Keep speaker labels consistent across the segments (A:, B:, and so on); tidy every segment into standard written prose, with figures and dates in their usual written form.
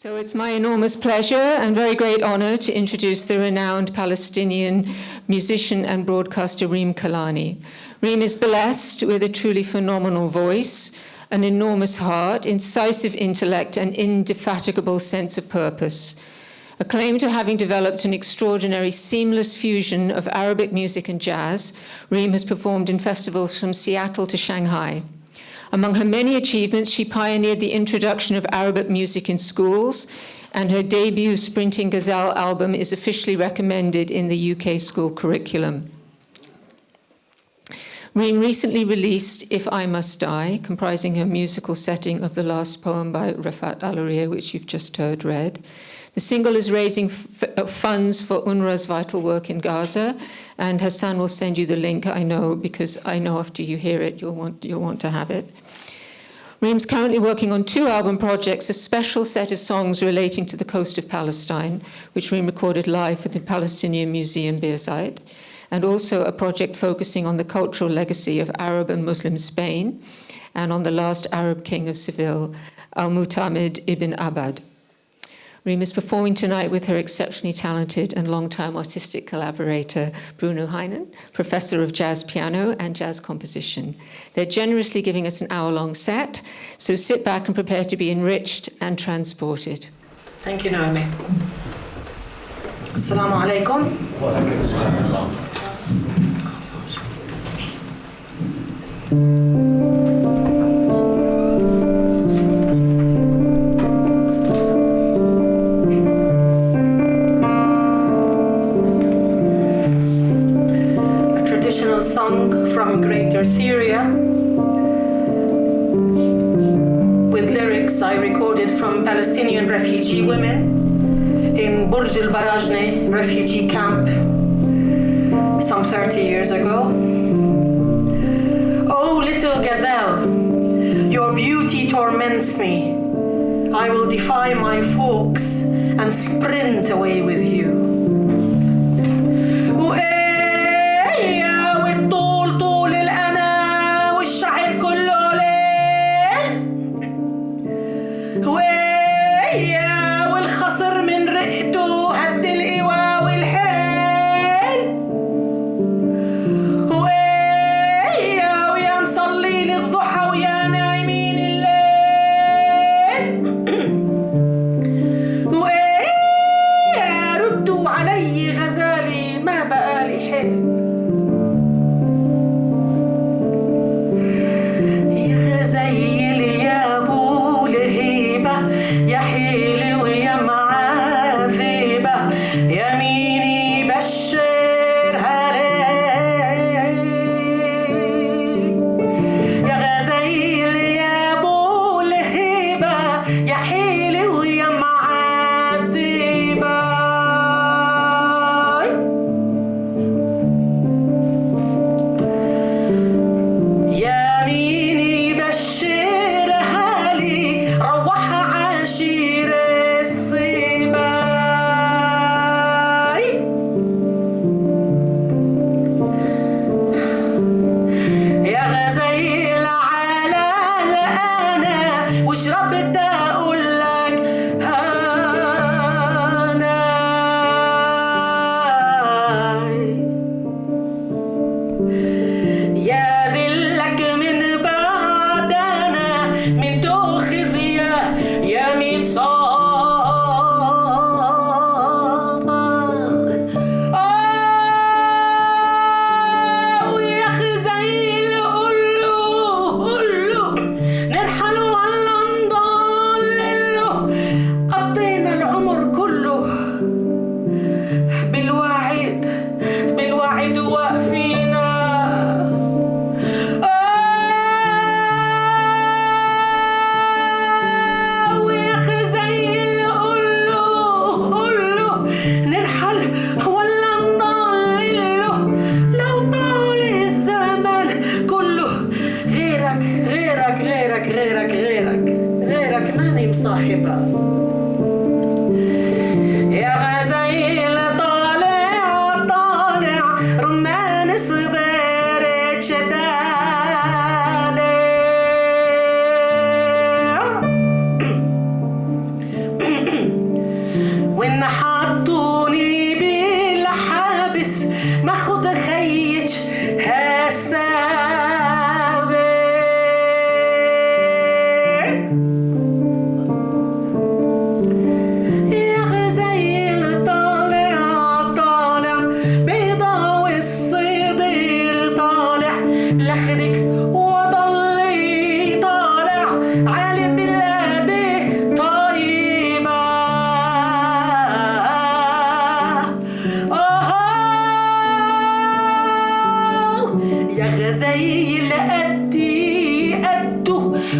A: So it's my enormous pleasure and very great honor to introduce the renowned Palestinian musician and broadcaster Reem Kelani. Reem is blessed with a truly phenomenal voice, an enormous heart, incisive intellect, and indefatigable sense of purpose. Acclaimed to having developed an extraordinary seamless fusion of Arabic music and jazz, Reem has performed in festivals from Seattle to Shanghai. Among her many achievements, she pioneered the introduction of Arabic music in schools, and her debut Sprinting Gazelle album is officially recommended in the UK school curriculum. Reem recently released If I Must Die, comprising her musical setting of the last poem by Refaat Alareer, which you've just heard read. The single is raising funds for UNRWA's vital work in Gaza, and Hassan will send you the link, I know, because I know after you hear it, you'll want to have it. Reem's currently working on 2 album projects, a special set of songs relating to the coast of Palestine, which Reem recorded live for the Palestinian Museum Bir Zeit, and also a project focusing on the cultural legacy of Arab and Muslim Spain, and on the last Arab king of Seville, Al-Mu'tamid ibn Abad. Reem is performing tonight with her exceptionally talented and long-time artistic collaborator, Bruno Heinen, professor of jazz piano and jazz composition. They're generously giving us an hour-long set, so sit back and prepare to be enriched and transported.
B: Thank you, Naomi. Assalamu alaikum. Song from Greater Syria with lyrics I recorded from Palestinian refugee women in Burj al-Barajne refugee camp some 30 years ago. Oh, little gazelle, your beauty torments me. I will defy my folks and sprint away with you.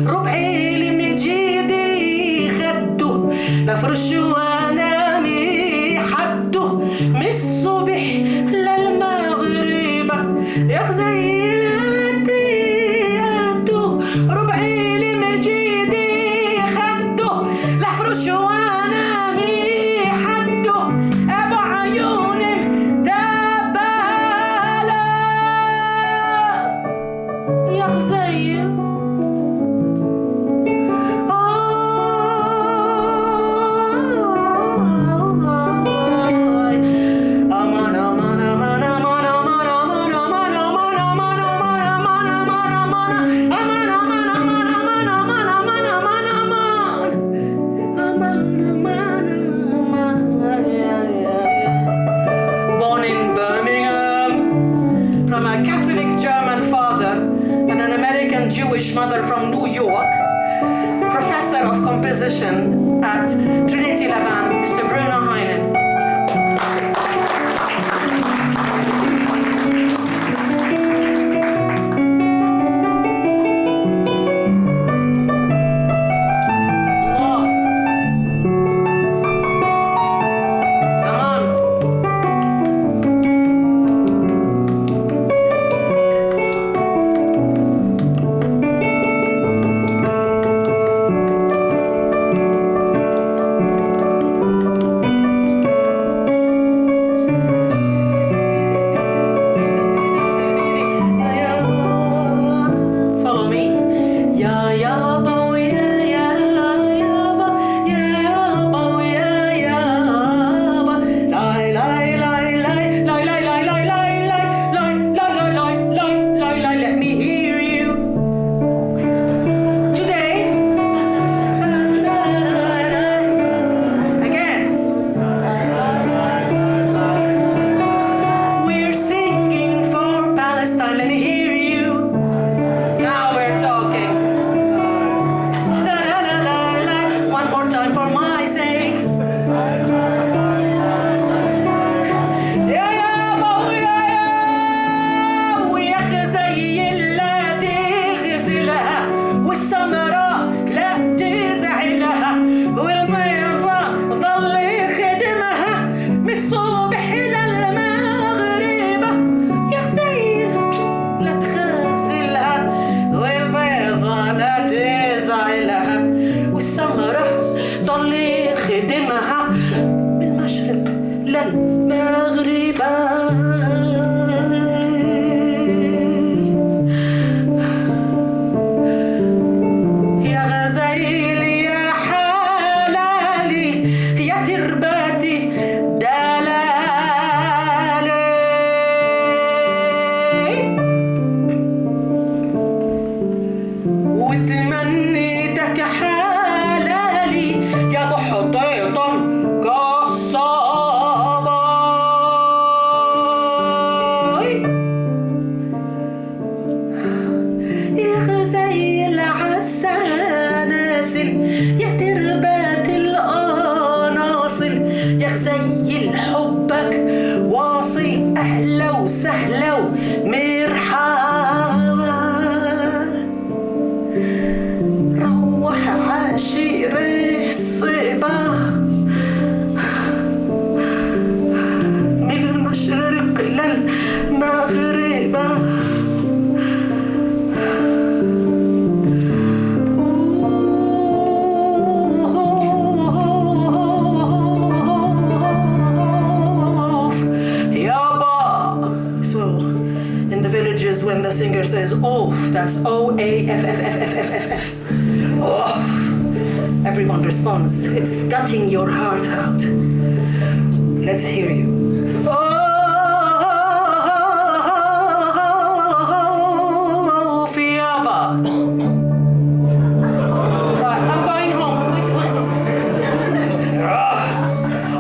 B: ربعي لمجيدي خده لفرش وانامي حده من الصبح للمغرب يا زي الهدي ربعي لمجيدي خده لفرش وانامي حده ابو عيون دبالة يا زي Jewish mother from New York, professor of composition at Trinity Laban, Mr. Bruno Heinen. When the singer says "off," that's O-A-F-F-F-F-F-F-F. Off. Everyone responds. It's gutting your heart out. Let's hear you. Oh, Fiaba. Right, I'm going home.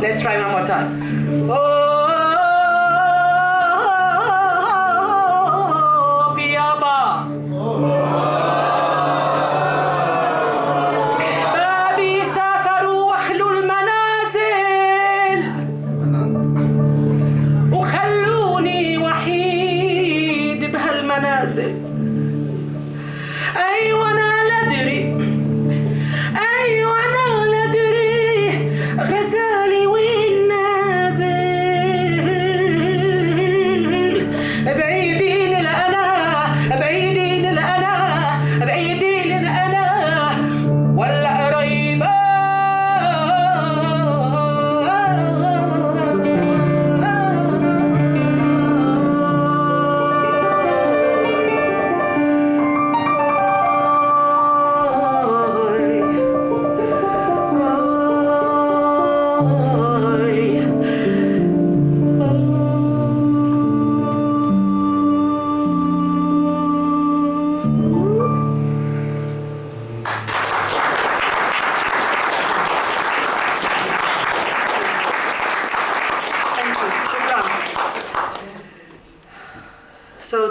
B: Let's try one more time.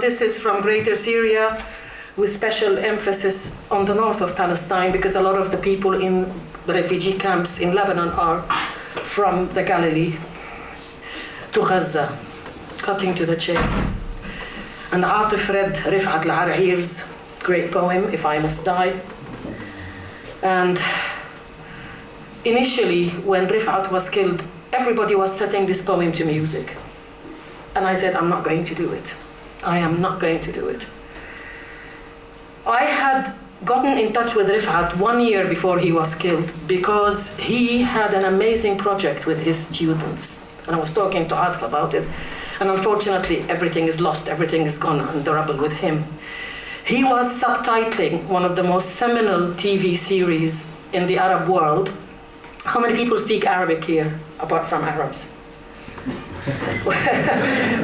B: this is from Greater Syria, with special emphasis on the north of Palestine, because a lot of the people in the refugee camps in Lebanon are from the Galilee to Gaza, cutting to the chase. And Atif read Refaat Alareer's great poem, If I Must Die. And initially, when Refaat was killed, everybody was setting this poem to music. And I said, I'm not going to do it. I am not going to do it. I had gotten in touch with Refaat 1 year before he was killed, because he had an amazing project with his students. And I was talking to Atif about it. And unfortunately, everything is lost, everything is gone and the rubble with him. He was subtitling one of the most seminal TV series in the Arab world. How many people speak Arabic here, apart from Arabs?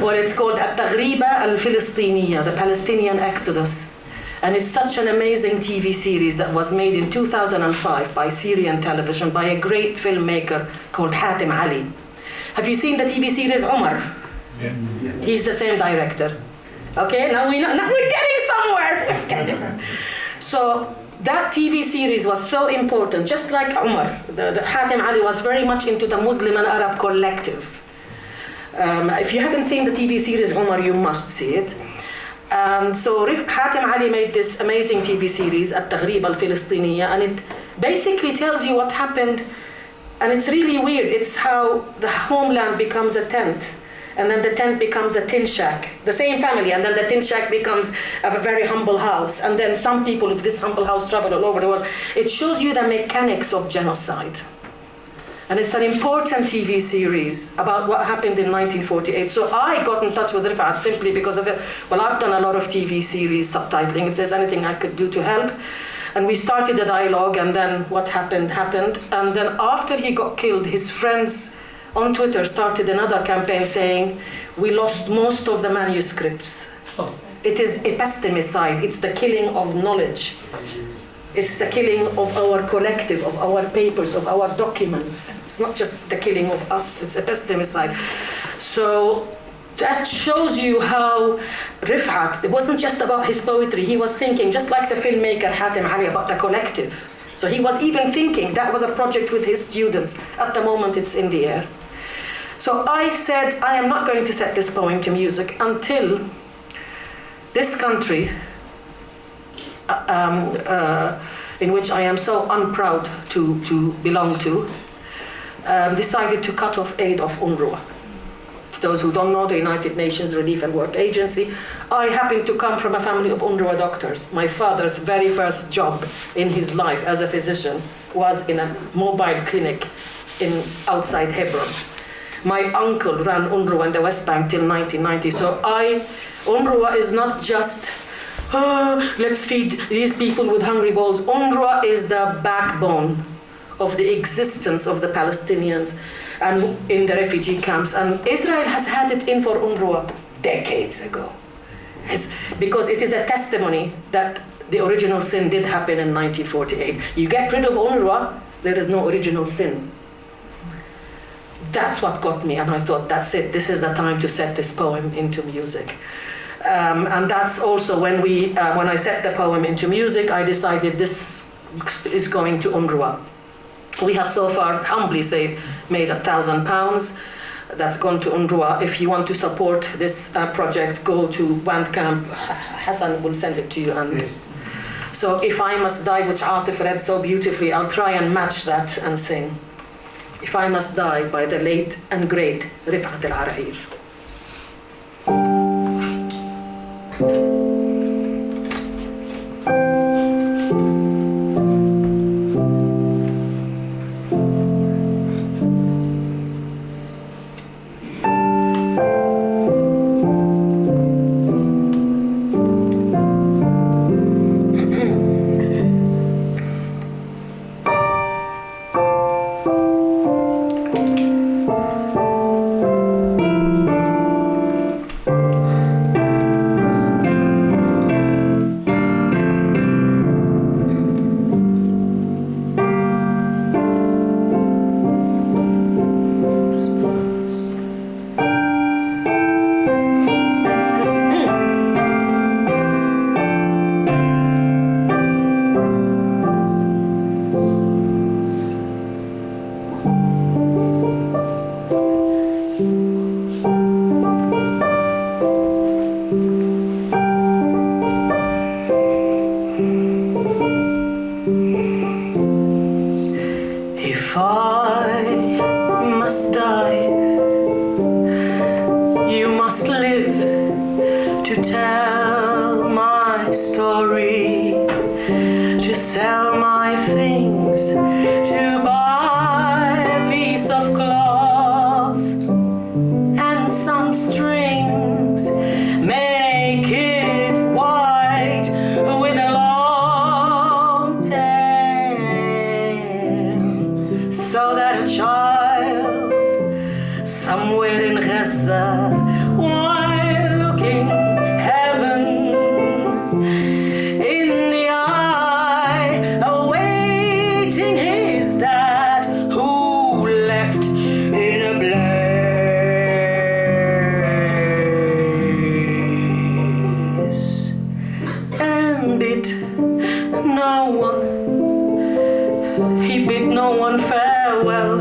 B: Well, it's called At-Taghriba Al-Filistiniya, the Palestinian Exodus. And it's such an amazing TV series that was made in 2005 by Syrian television by a great filmmaker called Hatem Ali. Have you seen the TV series Omar?
C: Yeah.
B: He's the same director. Okay, now we're getting somewhere. So that TV series was so important, just like Omar. The Hatem Ali was very much into the Muslim and Arab collective. If you haven't seen the TV series Omar, you must see it. So Hatem Ali made this amazing TV series, At-Taghriba Al-Filistiniya, and it basically tells you what happened. And it's really weird. It's how the homeland becomes a tent, and then the tent becomes a tin shack, the same family, and then the tin shack becomes a very humble house. And then some people of this humble house travel all over the world. It shows you the mechanics of genocide. And it's an important TV series about what happened in 1948. So I got in touch with Refaat simply because I said, well, I've done a lot of TV series subtitling. If there's anything I could do to help. And we started the dialogue, and then what happened. And then after he got killed, his friends on Twitter started another campaign saying, we lost most of the manuscripts. It is epistemicide. It's the killing of knowledge. It's the killing of our collective, of our papers, of our documents. It's not just the killing of us, it's epistemicide. So that shows you how Refaat, it wasn't just about his poetry, he was thinking, just like the filmmaker Hatem Ali, about the collective. So he was even thinking, that was a project with his students. At the moment, it's in the air. So I said, I am not going to set this poem to music until this country, in which I am so unproud to belong to, decided to cut off aid of UNRWA. For those who don't know, the United Nations Relief and Work Agency, I happen to come from a family of UNRWA doctors. My father's very first job in his life as a physician was in a mobile clinic outside Hebron. My uncle ran UNRWA in the West Bank till 1990. So UNRWA is not just, let's feed these people with hungry bowls. UNRWA is the backbone of the existence of the Palestinians and in the refugee camps. And Israel has had it in for UNRWA decades ago. Because it is a testimony that the original sin did happen in 1948. You get rid of UNRWA, there is no original sin. That's what got me, and I thought, that's it. This is the time to set this poem into music. And that's also when I set the poem into music, I decided this is going to UNRWA. We have so far, humbly made £1,000. That's gone to UNRWA. If you want to support this project, go to Bandcamp. Hassan will send it to you. And so If I Must Die, which Atif read so beautifully, I'll try and match that and sing. If I Must Die by the late and great Refaat Alareer. If I must die, you must live to tell my story, to sell my things, to buy a piece of cloth and some strings, make it white with a long tail, so that a child somewhere in Gaza, while looking heaven in the eye, awaiting his dad who left in a blaze, and bid no one, he bid no one farewell,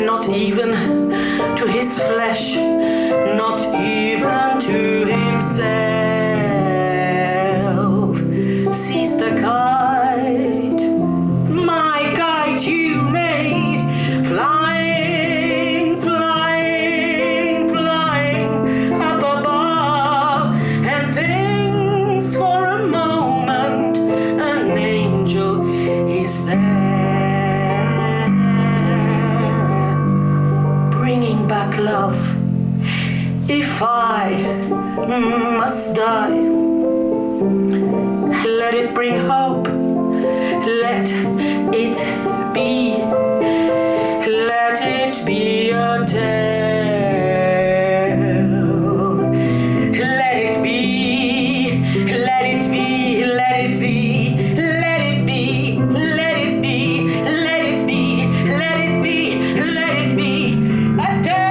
B: not even to his flesh, not even to himself. Seize the kite, my kite you made, flying, flying, flying up above, and thinks for a moment an angel is there, bringing back love. If I must die, let it bring hope, let it be a tale. Let it be, let it be, let it be, let it be, let it be, let it be, let it be, let it be a tale.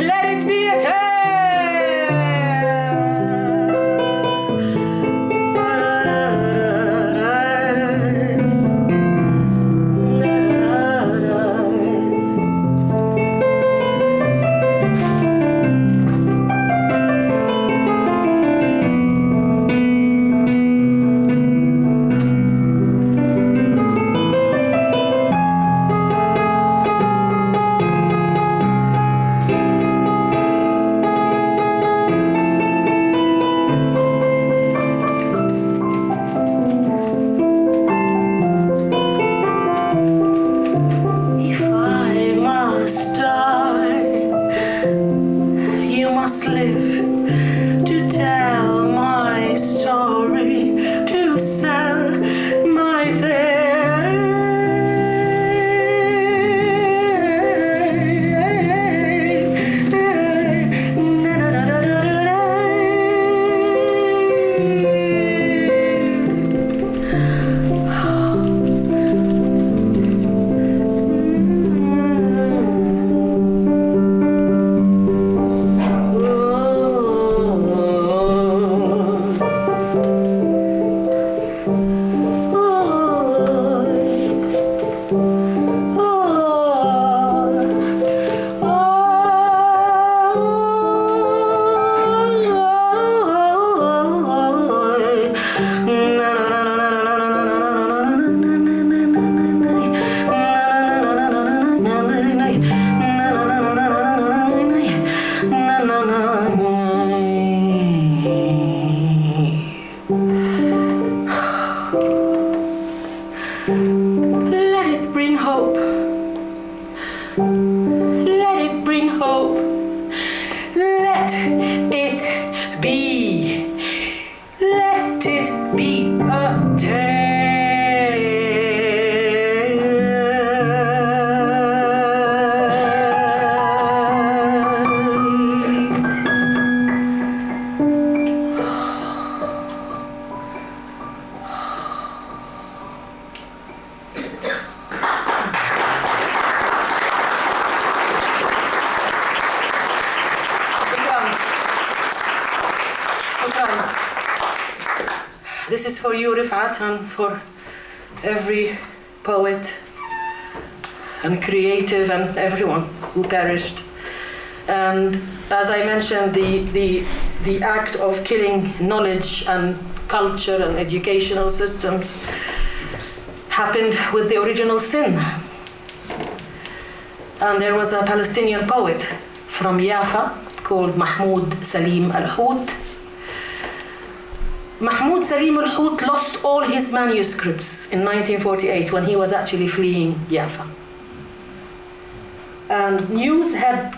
B: Let it be a tale. If I must die, you must live to tell my story, to sell my Let it bring hope. Let it bring hope. Let it be. Let it be a tale. This is for you, Refaat, and for every poet and creative and everyone who perished And as I mentioned, the act of killing knowledge and culture and educational systems happened with the original sin. And there was a Palestinian poet from Jaffa called Mahmoud Salim al-Hout. Mahmoud Salim al-Hout lost all his manuscripts in 1948 when he was actually fleeing Jaffa. And news had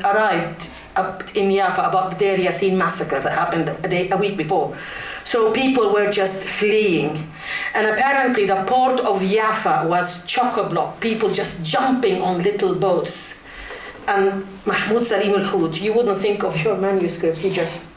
B: arrived up in Jaffa about the Deir Yassin massacre that happened a week before. So people were just fleeing. And apparently the port of Jaffa was chock-a-block, people just jumping on little boats. And Mahmoud Salim al-Hout, you wouldn't think of your manuscripts,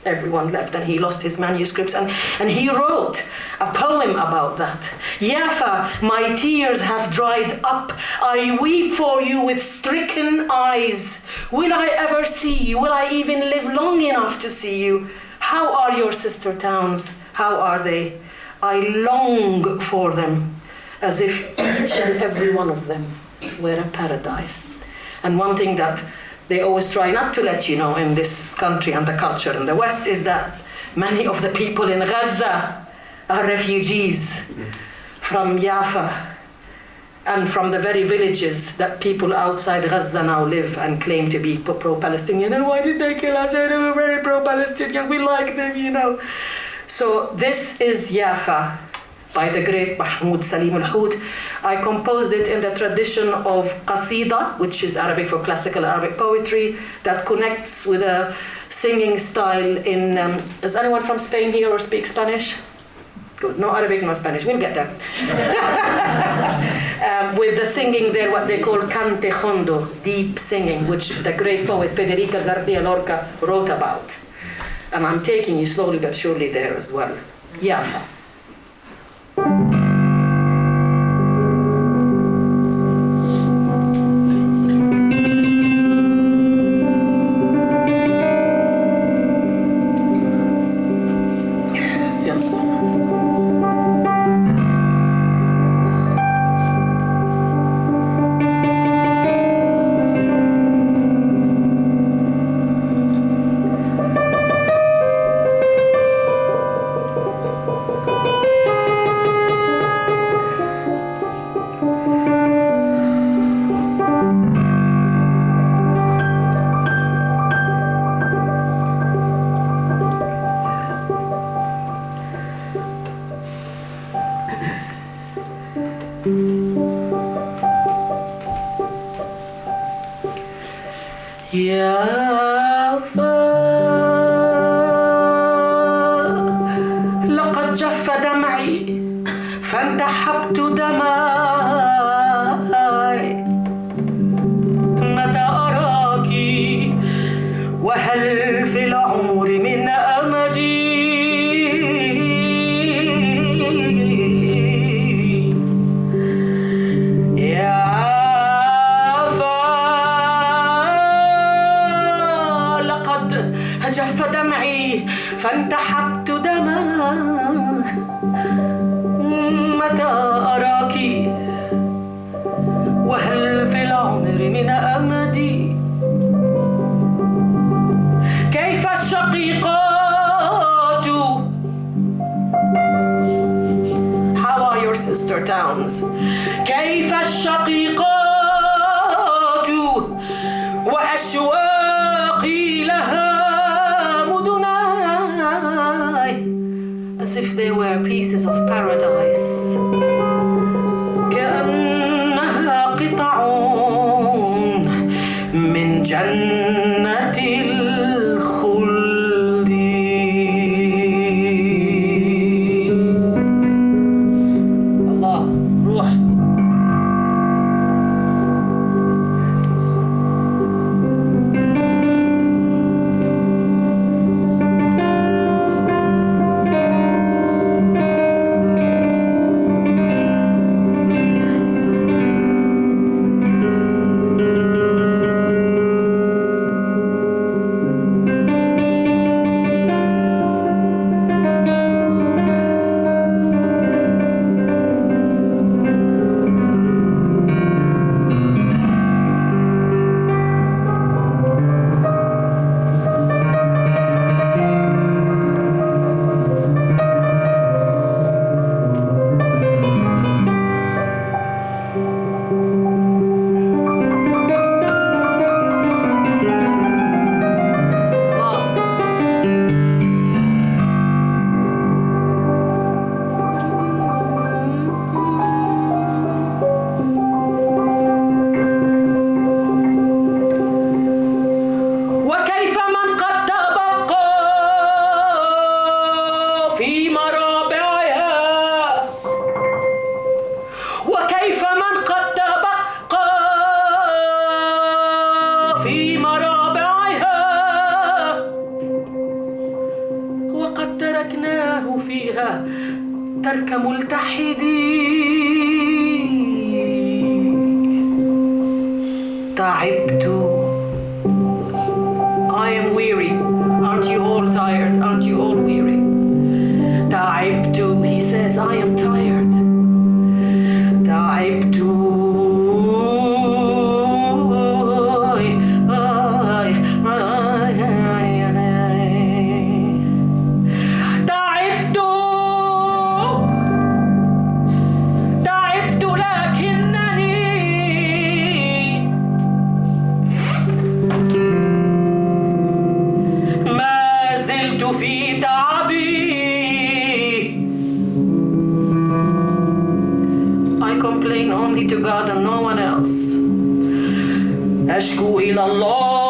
B: everyone left and he lost his manuscripts. And he wrote a poem about that. Jaffa, my tears have dried up. I weep for you with stricken eyes. Will I ever see you? Will I even live long enough to see you? How are your sister towns? How are they? I long for them as if each and every one of them were a paradise. And one thing that they always try not to let you know in this country and the culture in the West is that many of the people in Gaza are refugees from Jaffa and from the very villages that people outside Gaza now live and claim to be pro-Palestinian. And why did they kill us? They were very pro-Palestinian. We like them, you know. So this is Jaffa by the great Mahmoud Salim al-Hout. I composed it in the tradition of qasida, which is Arabic for classical Arabic poetry, that connects with a singing style in... is anyone from Spain here or speak Spanish? Good, no Arabic, no Spanish, we'll get there. With the singing there, what they call cante hondo, deep singing, which the great poet Federica García Lorca wrote about. And I'm taking you slowly but surely there as well. Jaffa. لقد جف دمعي فانتحبت دمعي متى أراك وهل في العمر من أمدي جف دمعي فانتحبت دمعي متى أراك وهل في العمر من أمدي كيف الشقيقات How are your sister towns كيف الشقيقات وأشواقي لها as if they were pieces of paradise. كأنها قطع من جنة الخلد. الله روح. متحدين تعبت. I am weary. Aren't you all tired? Aren't you all weary? تعبت. He says, I am tired. تعبت. To God and no one else. أشكو إلى الله.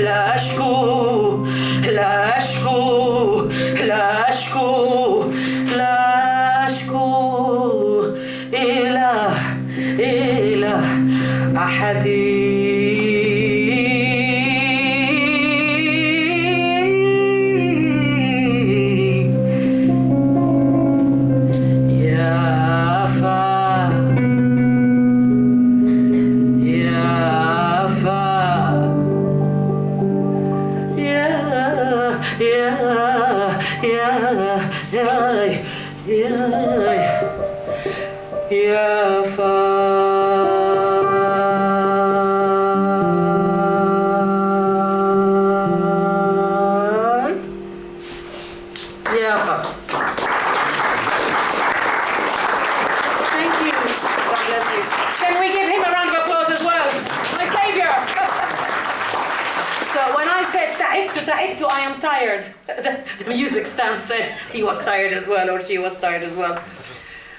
B: لا أشكو لا أشكو لا أشكو لا أشكو إلى أحد. I am tired. The music stand said he was tired as well, or she was tired as well.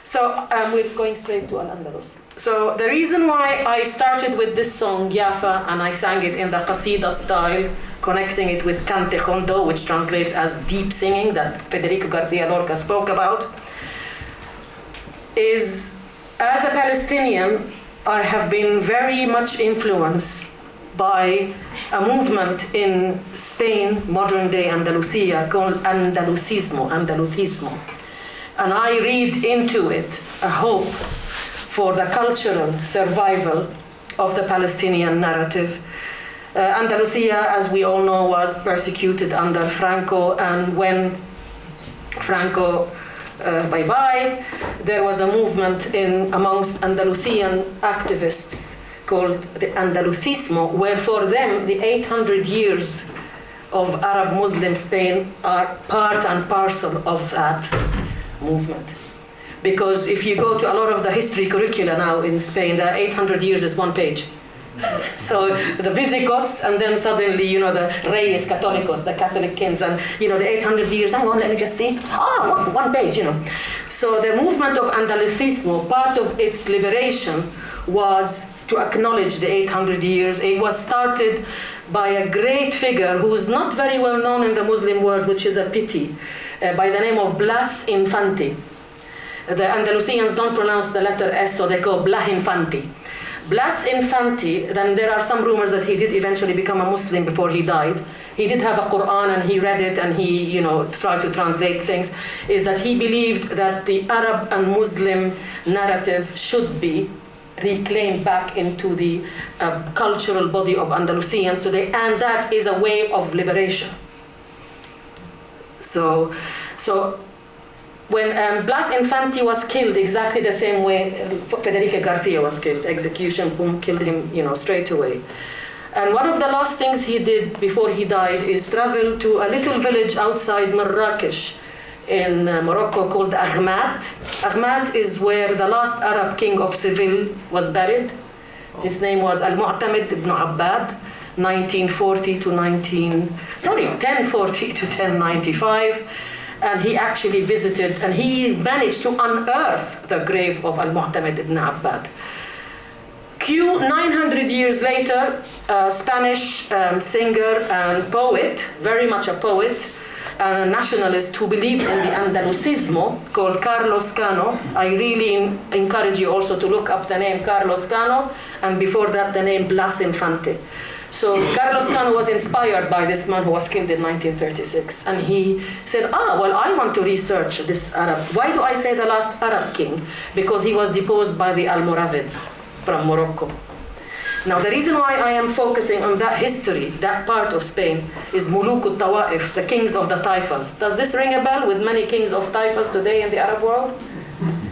B: So we're going straight to Al-Andalus. So the reason why I started with this song, Yafa, and I sang it in the Qasida style, connecting it with Cante Hondo, which translates as deep singing, that Federico García Lorca spoke about, is, as a Palestinian, I have been very much influenced by a movement in Spain, modern-day Andalusia, called Andalusismo. And I read into it a hope for the cultural survival of the Palestinian narrative. Andalusia, as we all know, was persecuted under Franco, and when Franco bye-bye, there was a movement amongst Andalusian activists called the Andalusismo, where for them the 800 years of Arab Muslim Spain are part and parcel of that movement. Because if you go to a lot of the history curricula now in Spain, the 800 years is one page. So the Visigoths, and then suddenly, the Reyes Católicos, the Catholic kings, and the 800 years, hang on, let me just see. One page, So the movement of Andalusismo, part of its liberation was to acknowledge the 800 years. It was started by a great figure who is not very well known in the Muslim world, which is a pity, by the name of Blas Infante. The Andalusians don't pronounce the letter S, so they go Blas Infante. Blas Infante, then there are some rumors that he did eventually become a Muslim before he died. He did have a Quran and he read it and he, tried to translate things, is that he believed that the Arab and Muslim narrative should be reclaimed back into the cultural body of Andalusians today, and that is a way of liberation. So when Blas Infante was killed exactly the same way Federico Garcia was killed, execution, boom, killed him, straight away. And one of the last things he did before he died is travel to a little village outside Marrakesh in Morocco called Aghmat. Aghmat is where the last Arab king of Seville was buried. His name was Al-Mu'tamid ibn Abbad, 1040 to 1095. And he actually visited, and he managed to unearth the grave of Al-Mu'tamid ibn Abbad. 900 years later, a Spanish singer and poet, very much a poet, a nationalist who believed in the Andalusismo called Carlos Cano. I really encourage you also to look up the name Carlos Cano, and before that the name Blas Infante. So Carlos Cano was inspired by this man who was killed in 1936, and he said, well, I want to research this Arab. Why do I say the last Arab king? Because he was deposed by the Almoravids from Morocco. Now, the reason why I am focusing on that history, that part of Spain, is Muluk al-Tawa'if, the kings of the Taifas. Does this ring a bell with many kings of Taifas today in the Arab world?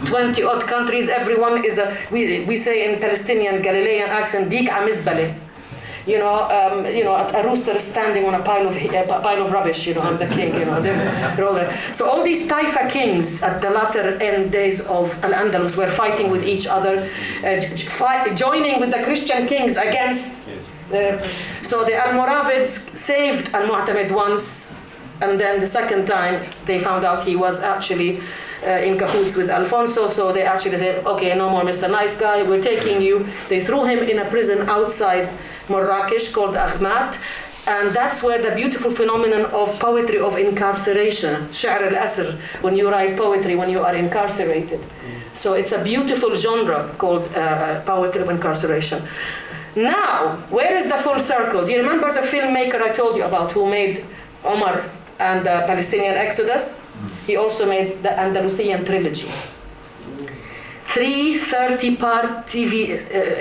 B: 20 odd countries, everyone is we say in Palestinian Galilean accent, dik amizbale. A rooster standing on a pile of rubbish, I'm the king, they're all there. So all these Taifa kings at the latter end days of Al-Andalus were fighting with each other, joining with the Christian kings against. So the Almoravids saved Al-Mu'tamid once, and then the second time they found out he was actually in cahoots with Alfonso, so they actually said, okay, no more Mr. Nice Guy, we're taking you. They threw him in a prison outside Marrakesh called Ahmad, and that's where the beautiful phenomenon of poetry of incarceration, Sha'r al-Asr, when you write poetry when you are incarcerated. So it's a beautiful genre called poetry of incarceration. Now, where is the full circle? Do you remember the filmmaker I told you about who made Omar and the Palestinian Exodus? He also made the Andalusian trilogy. 3 30-part TV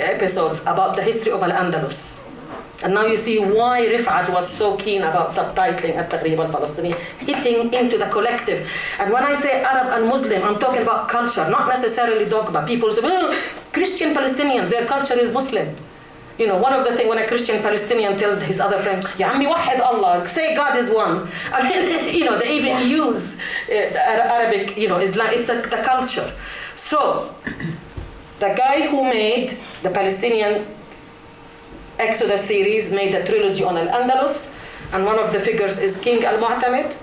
B: episodes about the history of Al-Andalus. And now you see why Refaat was so keen about subtitling At-Taghrib al-Palestini, hitting into the collective. And when I say Arab and Muslim, I'm talking about culture, not necessarily dogma. People say, Christian Palestinians, their culture is Muslim. One of the things when a Christian Palestinian tells his other friend, Ya Ammi, wahid Allah, say God is one. I mean, they even use Arabic, Islam, it's the culture. So, the guy who made the Palestinian Exodus series made the trilogy on Al-Andalus, and one of the figures is King Al-Mu'tamid,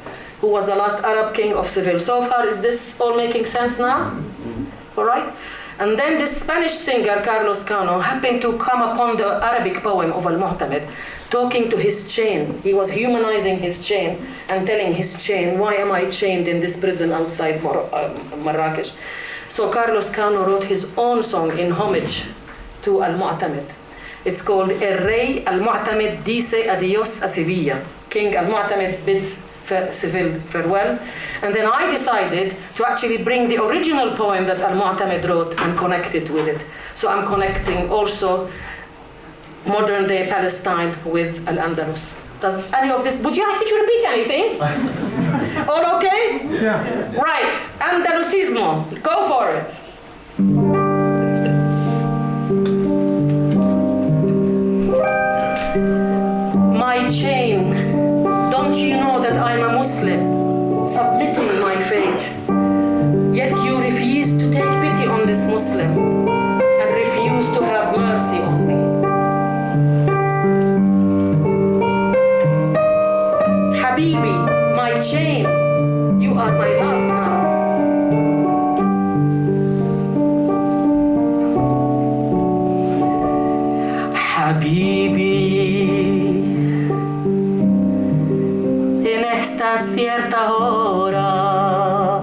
B: who was the last Arab king of Seville. So far, is this all making sense now? All right? And then this Spanish singer, Carlos Cano, happened to come upon the Arabic poem of Al-Mu'tamid, talking to his chain. He was humanizing his chain and telling his chain, why am I chained in this prison outside Marrakesh? So Carlos Cano wrote his own song in homage to Al-Mu'tamid. It's called El Rey Al-Mu'tamid dice adios a Sevilla. King Al-Mu'tamid bids Seville farewell. And then I decided to actually bring the original poem that Al-Mu'tamid wrote and connect it with it. So I'm connecting also modern day Palestine with Al-Andalus. Does any of this, would you like me to repeat anything? All okay?
C: Yeah.
B: Right, Andalusismo, go for it. My chain, don't you know that I'm a Muslim, submitting my fate? Yet you refuse to take pity on this Muslim and refuse to have mercy on me. Habibi, my chain, you are my love now. Habibi, en esta cierta hora,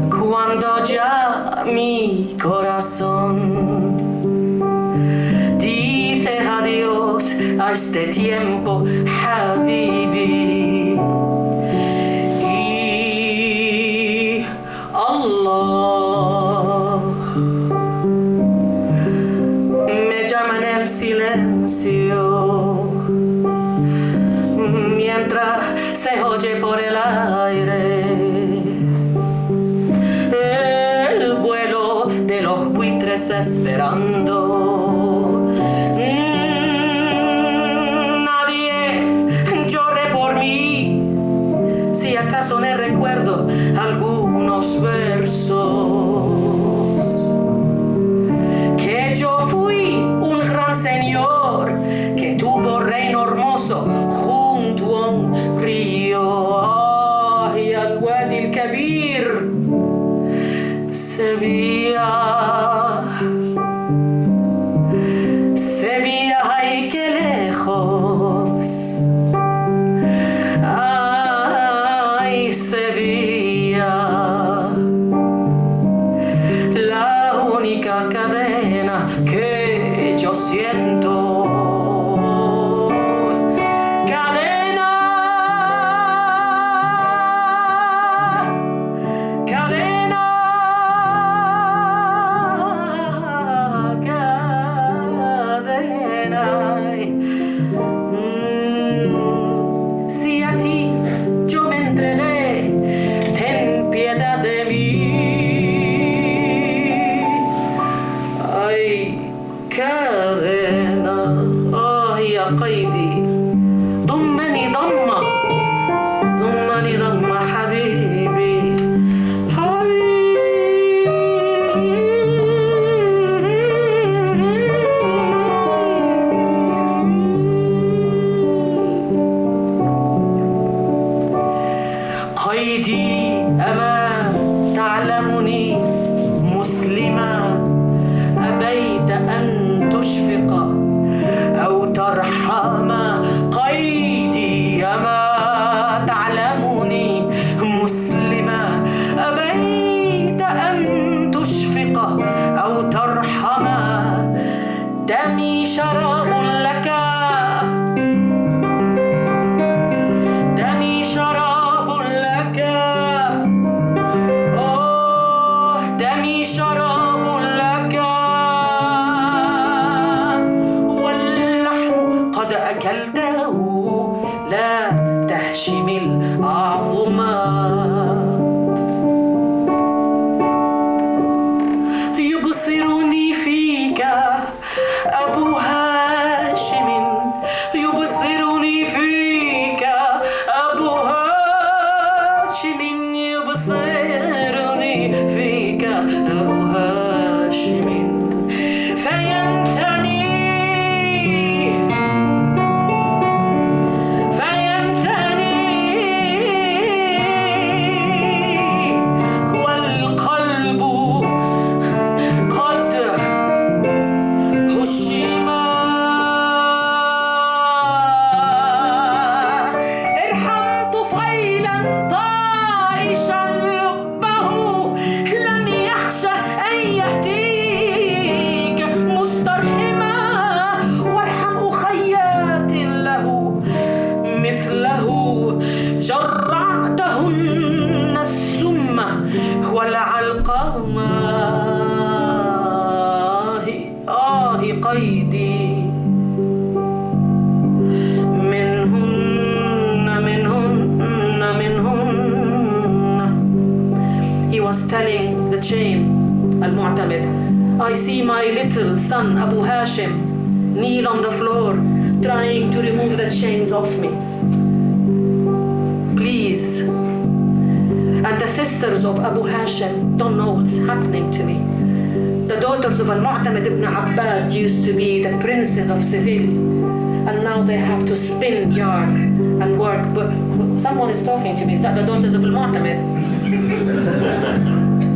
B: cuando ya mi corazón dice adiós a este tiempo, Habibi, y Allah me llama en el silencio mientras se oye por el aire el vuelo de los buitres esperando. Nadie llore por mí, si acaso no recuerdo algunos versos. Que yo fui un gran señor que tuvo reino hermoso junto a un río. Ay, al-Wadi al-Kabir, Sevilla, Sevilla, ay, qué lejos. I see my little son Abu Hashim kneel on the floor trying to remove the chains off me. Please. And the sisters of Abu Hashim don't know what's happening to me. The daughters of Al-Mu'tamid ibn Abbad used to be the princes of Seville, and now they have to spin yarn and work. But someone is talking to me. Is that the daughters of Al-Mu'tamid?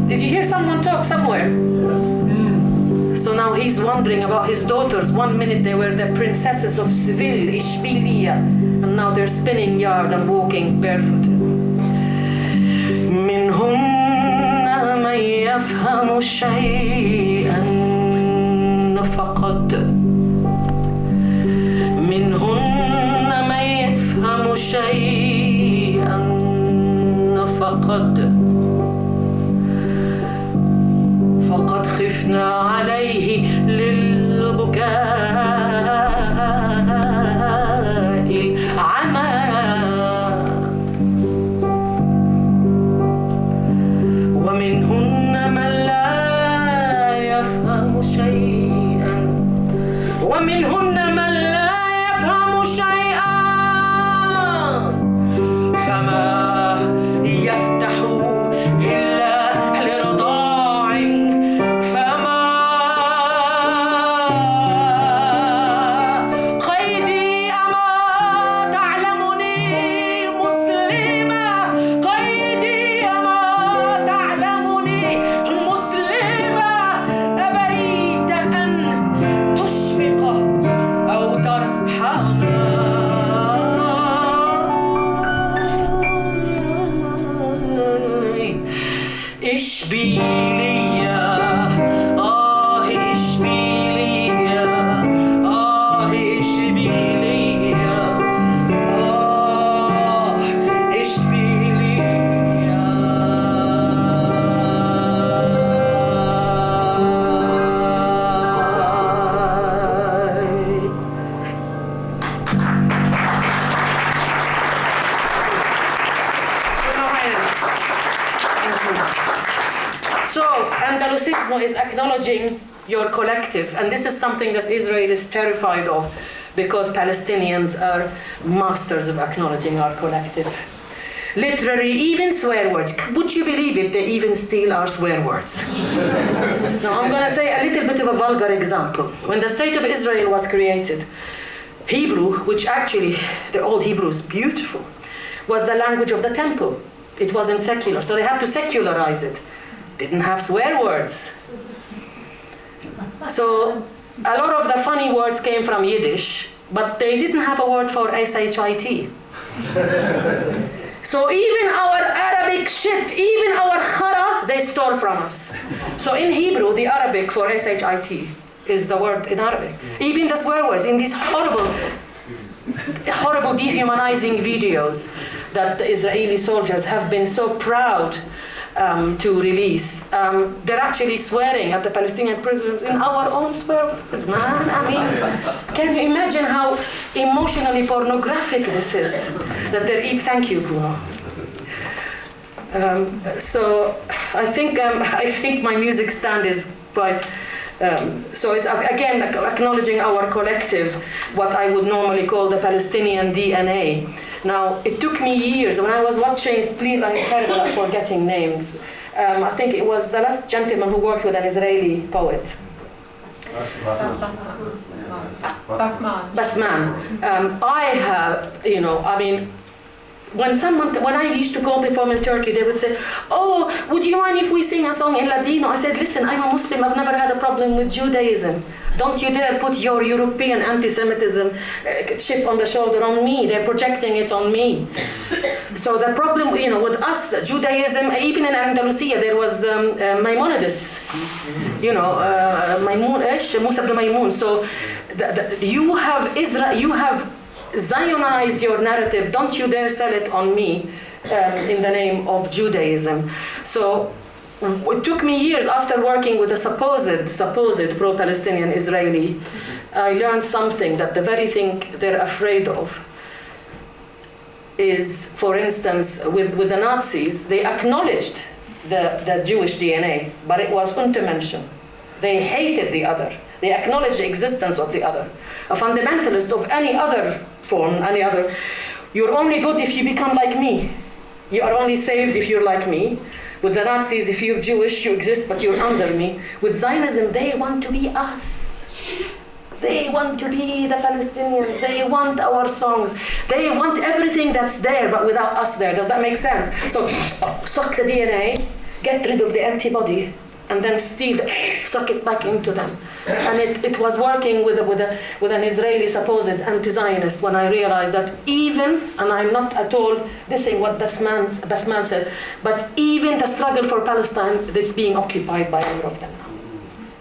B: Did you hear someone talk somewhere? So now he's wondering about his daughters. 1 minute they were the princesses of Seville, Ishbiliya, and now they're spinning yarn and walking barefooted. منهن من يفهم شيئا فقد منهن من يفهم شيئا فقد خفنا عليه للبكاء العمى ومنهن من لا يفهم شيئا ومنهن من لا يفهم شيئا فما يفتح إلا لرضاع فما قيدي أما تعلمني مسلمة قيدي أما تعلمني مسلمة أبيت أن تشفق أو ترحم إشبيلية إشبيلية progressismo is acknowledging your collective, and this is something that Israel is terrified of, because Palestinians are masters of acknowledging our collective. Literary, even swear words. Would you believe it? They even steal our swear words. Now I'm going to say a little bit of a vulgar example. When the State of Israel was created, Hebrew, which actually, the old Hebrew is beautiful, was the language of the temple. It wasn't secular, so they had to secularize it. Didn't have swear words. So a lot of the funny words came from Yiddish, but they didn't have a word for S-H-I-T. So even our Arabic shit, even our khara, they stole from us. So in Hebrew, the Arabic for S-H-I-T is the word in Arabic. Even the swear words in these horrible dehumanizing videos that the Israeli soldiers have been so proud to release. They're actually swearing at the Palestinian prisoners in our own swear words, man. I mean, can you imagine how emotionally pornographic this is? That they're thank you, Bruno. So I think my music stand is quite. So it's again acknowledging our collective, what I would normally call the Palestinian DNA. Now, it took me years. When I was watching, please, I'm terrible at forgetting names. I think it was the last gentleman who worked with an Israeli poet. Basman. I have, when I used to go perform in Turkey, they would say, "Oh, would you mind if we sing a song in Ladino?" I said, "Listen, I'm a Muslim. I've never had a problem with Judaism. Don't you dare put your European anti-Semitism chip on the shoulder on me. They're projecting it on me." So the problem, with us, Judaism, even in Andalusia, there was Maimonides, Musa ibn Maimun. So you have Israel, you have Zionized your narrative. Don't you dare sell it on me in the name of Judaism. So it took me years after working with a supposed pro-Palestinian Israeli. I learned something, that the very thing they're afraid of is, for instance, with the Nazis, they acknowledged the Jewish DNA, but it was Untermenschen. They hated the other. They acknowledged the existence of the other. A fundamentalist of any other form, you're only good if you become like me. You are only saved if you're like me. With the Nazis, if you're Jewish, you exist, but you're under me. With Zionism, they want to be us. They want to be the Palestinians. They want our songs. They want everything that's there, but without us there. Does that make sense? So suck the DNA, get rid of the antibody, and then suck it back into them. And it was working with an Israeli supposed anti-Zionist when I realized that even, and I'm not at all dissing what Basman said, but even the struggle for Palestine that's being occupied by a number of them now.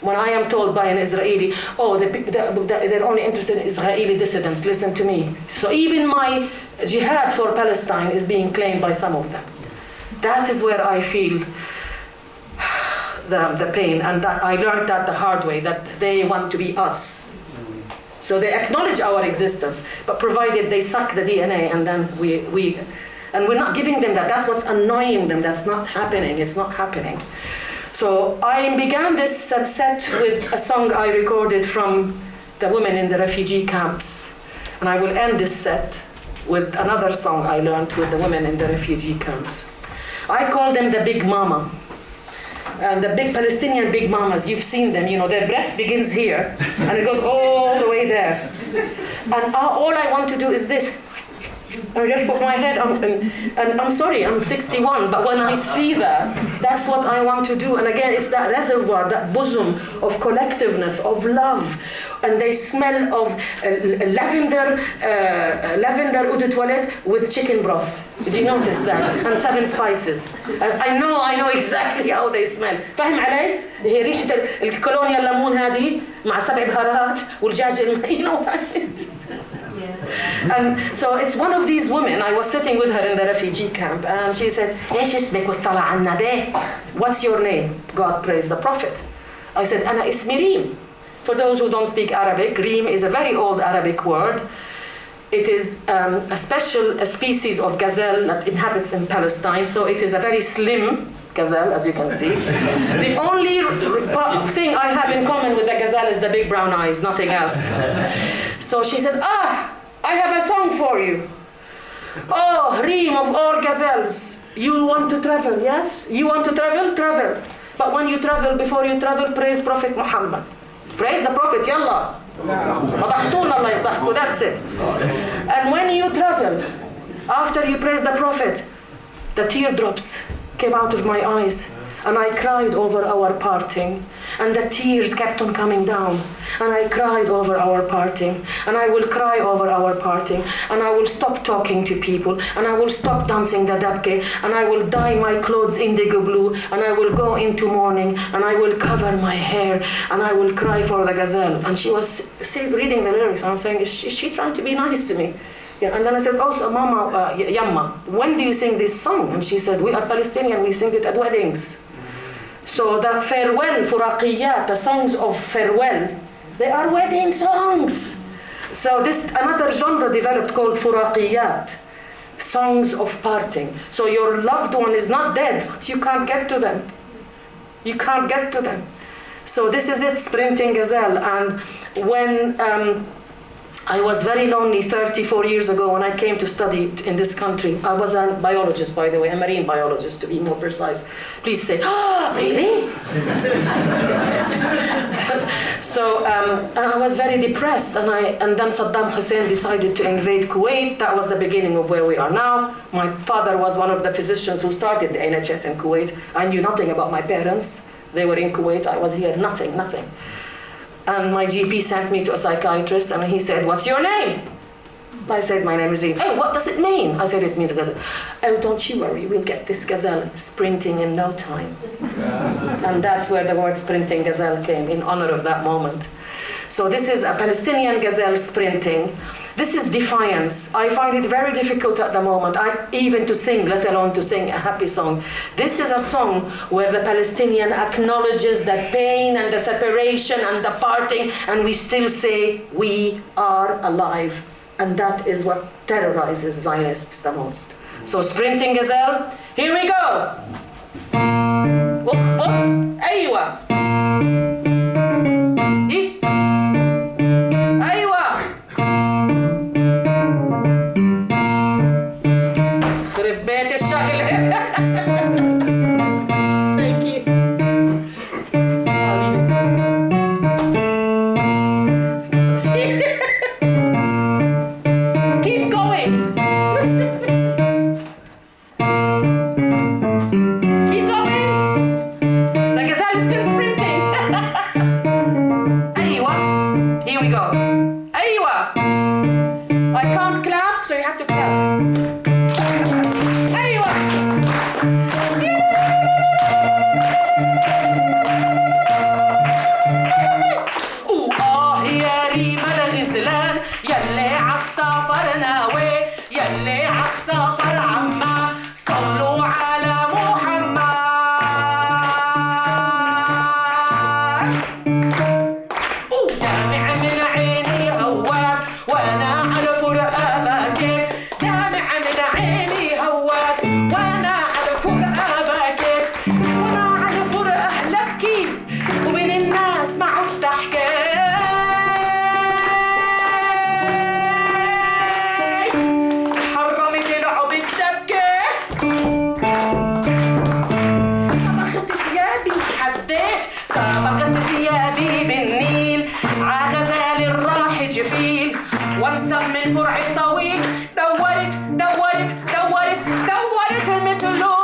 B: When I am told by an Israeli, they're only interested in Israeli dissidents, listen to me. So even my jihad for Palestine is being claimed by some of them. That is where I feel the pain, and that I learned that the hard way, that they want to be us. So they acknowledge our existence, but provided they suck the DNA, and then we're not giving them that. That's what's annoying them. That's not happening. It's not happening. So I began this set with a song I recorded from the women in the refugee camps, and I will end this set with another song I learned with the women in the refugee camps. I call them the Big Mama. And the big Palestinian big mamas, you've seen them, their breast begins here, and it goes all the way there. And all I want to do is this. I just put my head on, and I'm sorry, I'm 61, but when I see that, that's what I want to do. And again, it's that reservoir, that bosom of collectiveness, of love. And they smell of lavender eau de toilette with chicken broth. Did you notice that? And 7 spices. I know exactly how they smell. فاهم علي؟ هي ريحة الكولونيا الليمون هذه مع 7 بهارات والدجاج And so it's one of these women. I was sitting with her in the refugee camp, and she said, "إيش اسمك والطلع عنا به?" What's your name? God praise the Prophet. I said, "أنا اسمي ريم." For those who don't speak Arabic, Reem is a very old Arabic word. It is a species of gazelle that inhabits in Palestine, so it is a very slim gazelle, as you can see. The only thing I have in common with the gazelle is the big brown eyes, nothing else. So she said, I have a song for you. Oh, Reem of all gazelles, you want to travel, yes? You want to travel? Travel. But when you travel, before you travel, praise Prophet Muhammad. Praise the Prophet, yalla. That's it. And when you travel, after you praise the Prophet, the teardrops came out of my eyes. And I cried over our parting, and the tears kept on coming down, and I cried over our parting, and I will cry over our parting, and I will stop talking to people, and I will stop dancing the dabke, and I will dye my clothes indigo blue, and I will go into mourning, and I will cover my hair, and I will cry for the gazelle. And she was reading the lyrics, and I'm saying, is she trying to be nice to me? Yeah, and then I said, oh, so Mama, Yamma, when do you sing this song? And she said, we are Palestinian, we sing it at weddings. So the farewell, furaqiyat, the songs of farewell, they are wedding songs. So this another genre developed called furaqiyat, songs of parting. So your loved one is not dead, but you can't get to them. You can't get to them. So this is it, Sprinting Gazelle. And when I was very lonely 34 years ago when I came to study in this country. I was a biologist, by the way, a marine biologist, to be more precise. Please say, oh, really? So and I was very depressed, and then Saddam Hussein decided to invade Kuwait. That was the beginning of where we are now. My father was one of the physicians who started the NHS in Kuwait. I knew nothing about my parents. They were in Kuwait, I was here, nothing. And my GP sent me to a psychiatrist, and he said, what's your name? I said, my name is Reem. Oh, what does it mean? I said, it means gazelle. Oh, don't you worry, we'll get this gazelle sprinting in no time. And that's where the word Sprinting Gazelle came, in honor of that moment. So this is a Palestinian gazelle sprinting. This is defiance. I find it very difficult at the moment, even to sing, let alone to sing a happy song. This is a song where the Palestinian acknowledges the pain and the separation and the parting, and we still say, we are alive. And that is what terrorizes Zionists the most. So Sprinting Gazelle, here we go. أيوة. Thank you. I'll leave it. Keep going. Keep going. The gazelle is still sprinting. Aywa. Here we go. Aywa. I can't clap, so you have to clap. وانسب من فرع الطويل دورت دورت دورت دورت مثله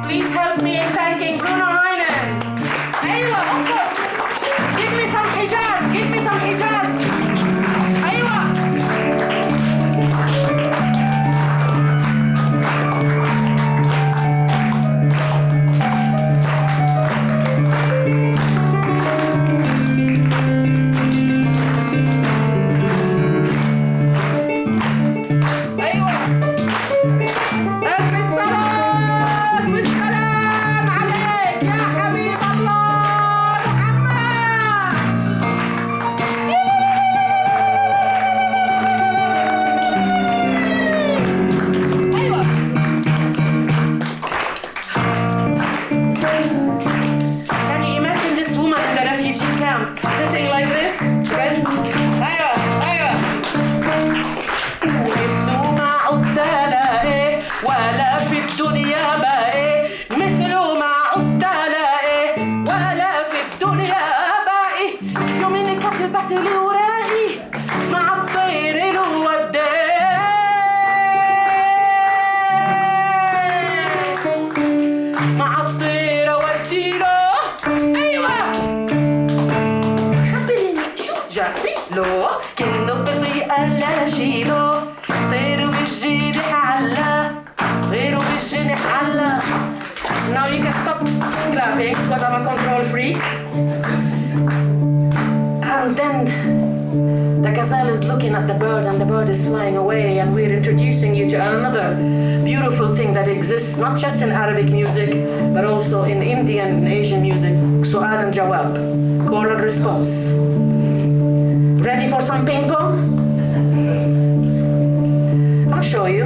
B: Please help me in thanking Bruno Heinen. أيوة give me some Hijaz, give me some Hijaz. أيوة sitting like this. Right? أيوة أيوة. مثله ما عد لاقي ولا في الدنيا باقي، مثله ما عد لاقي ولا في الدنيا باقي. يومين كتبت لي وراقي مع الطير الوداع، مع الطير وديله. أيوة خبرني شو جابي له، كأنه بطيء لا شيله. طير بالجناح علا، طير بالجناح علا. Now you can stop clapping because I'm a control freak. And then the gazelle is looking at the bird and the bird is flying away, and we're introducing you to another beautiful thing that exists not just in Arabic music but also in Indian and Asian music. Su'al and jawab, call and response. Ready for some ping pong? I'll show you.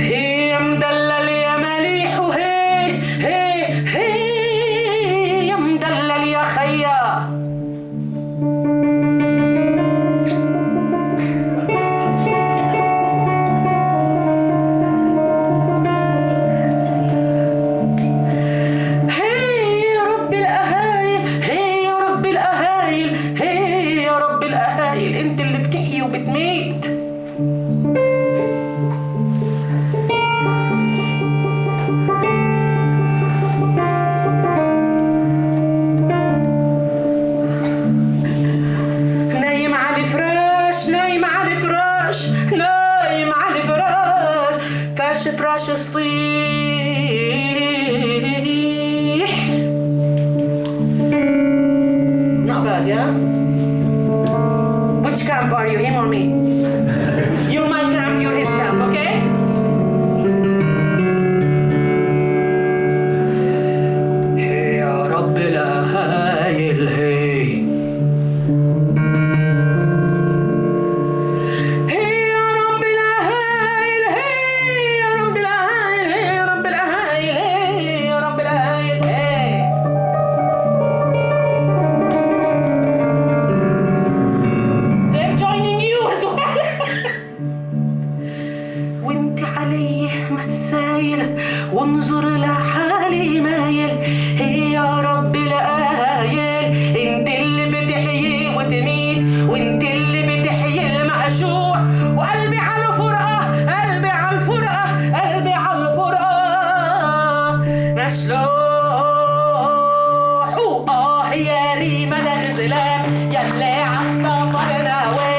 B: هي مدلل يا مليح وهي هي يا مدلل يا خيا. فراش صطيح. Not bad, yeah? Which camp are you, him or me? You're my camp, you're his camp, okay? Hey يا رب الهايل hey. وانظر لحالي مايل. هي يا رب القايل، انت اللي بتحيي وتميت، وانت اللي بتحيي المقشوع. وقلبي على الفرقة، قلبي على الفرقة، قلبي على الفرقة مشلوح. يا ريم انا غزلان يلي عالسفر ناوي.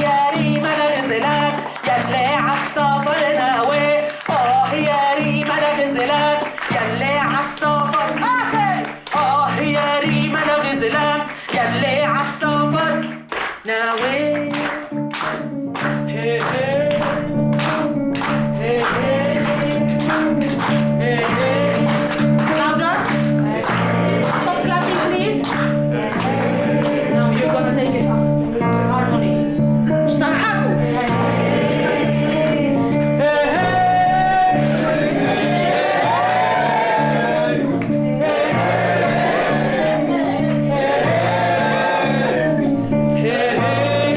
B: يا ريم انا غزلان يلي عالسفر ناوي. يا ريم انا غزلان يلي عالسفر. يا ريم انا غزلان يلي عالسفر ناوي. هي louder. Stop clapping please. Now you're gonna take it harmony. سامعاكم. Hey, hey.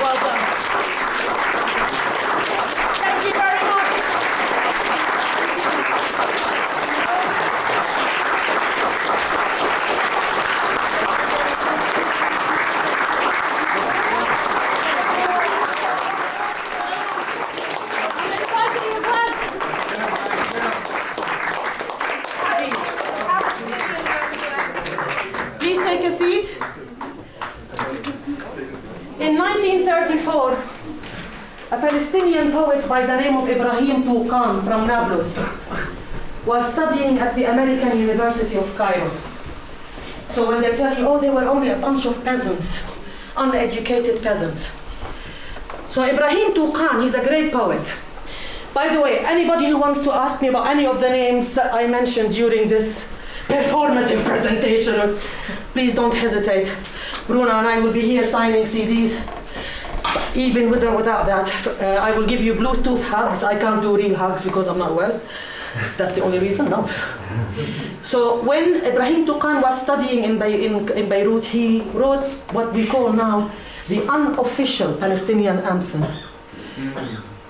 B: Well done. Thank you very much. Please take a seat. In 1934, a Palestinian poet by the name of Ibrahim Touqan from Nablus was studying at the American University of Cairo. So when they tell you, oh, they were only a bunch of peasants, uneducated peasants. So Ibrahim Touqan, he's a great poet. By the way, anybody who wants to ask me about any of the names that I mentioned during this performative presentation, please don't hesitate. Bruno and I will be here signing CDs. Even with or without that, I will give you Bluetooth hugs. I can't do real hugs because I'm not well. That's the only reason, no. So when Ibrahim Touqan was studying in Beirut, he wrote what we call now the unofficial Palestinian anthem.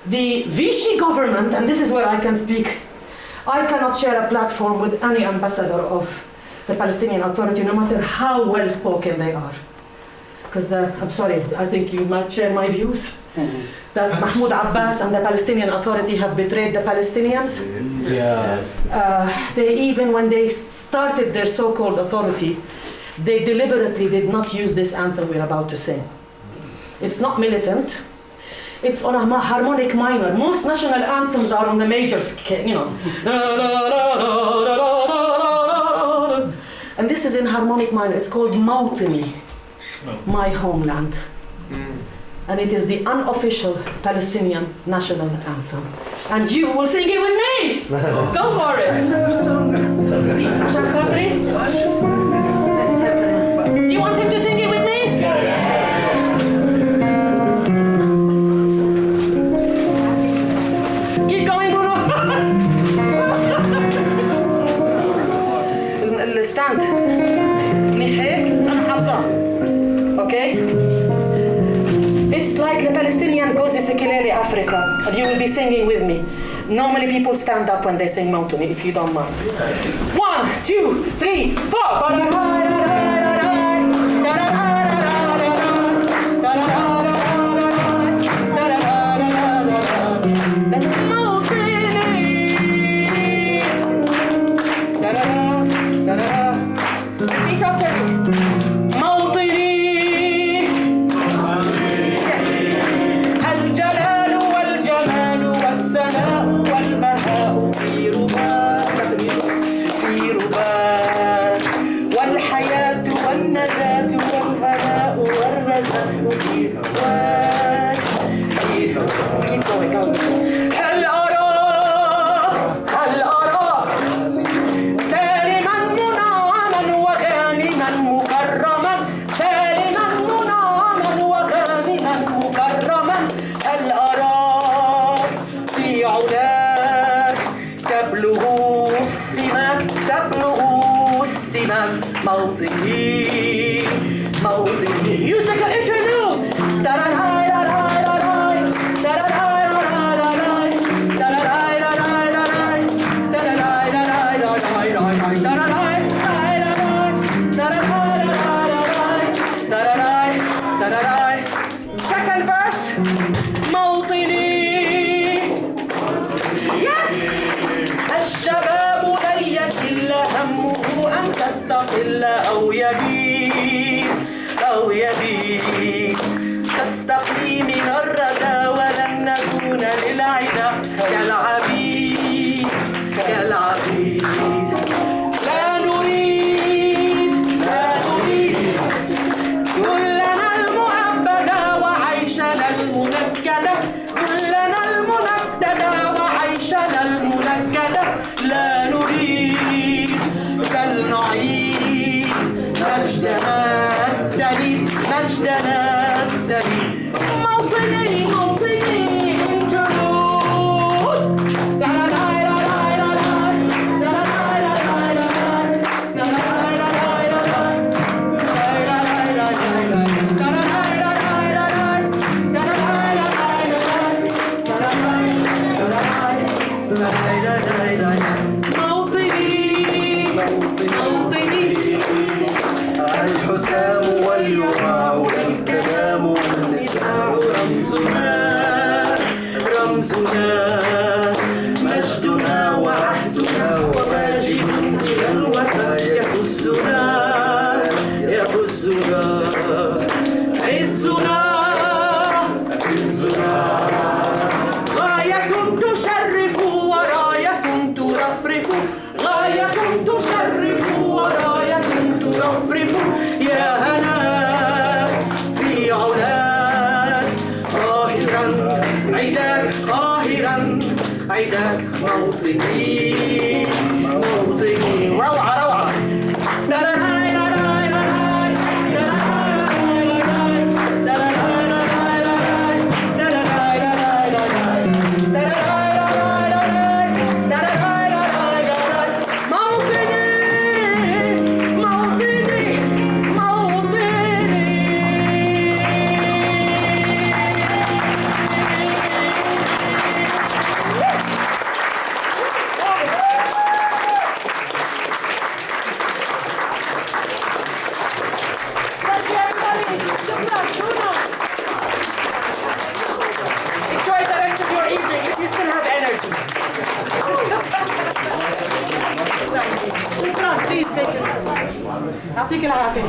B: The Vichy government, and this is where I can speak, I cannot share a platform with any ambassador of the Palestinian Authority, no matter how well spoken they are. Because I'm sorry, I think you might share my views, that Mahmoud Abbas and the Palestinian Authority have betrayed the Palestinians.
C: Yeah.
B: They even, when they started their so-called authority, they deliberately did not use this anthem we're about to sing. It's not militant. It's on a harmonic minor. Most national anthems are on the major scale, you know. And this is in harmonic minor. It's called Mawtini, my homeland. And it is the unofficial Palestinian national anthem. And you will sing it with me! Go for it!
D: I've never sung it.
B: Please, Ashan Khatri. Do you want him to sing it with me?
D: Yes.
B: Keep going, Bruno. الستاند منيح هيك أنا حافظة. Okay? It's like the Palestinian Gozi Sekilele Africa, and you will be singing with me. Normally people stand up when they sing Mawtini, if you don't mind. 1, 2, 3, 4. Repeat after me. Mawtini. الجلال والجمال والسناء والبهاء في رباك والحياة والنجاة والهناء والرجاء في هواك هل أرى سالما منعما وغانما مكرما سالما منعما وغانما مكرما هل أراك في علاك تبلغ السماك موطني musical interlude second verse موطني yes الشباب لن يكل همه أن تستقل أو يبيد تستقي من الردى ولن نكون للعدا كالعبيد لا نريد كلنا المؤبدة وعيشنا المنكدة وعيشنا المنكدة لا نريد بل نعيد مجدنا الدليل موطني interlude رمزنا رمزنا مجدنا وعهدنا وواجب إلى الوفاء يهزنا يهزنا عزنا عزنا غاية تشرف وراية ترفرف غاية تشرف وراية ترفرف يا هنا في علاك قاهرا عيداك قاهرا عيداك موطني موطني روعة روعة Enjoy the rest of your evening if you still have energy. Please take this. يعطيك العافية.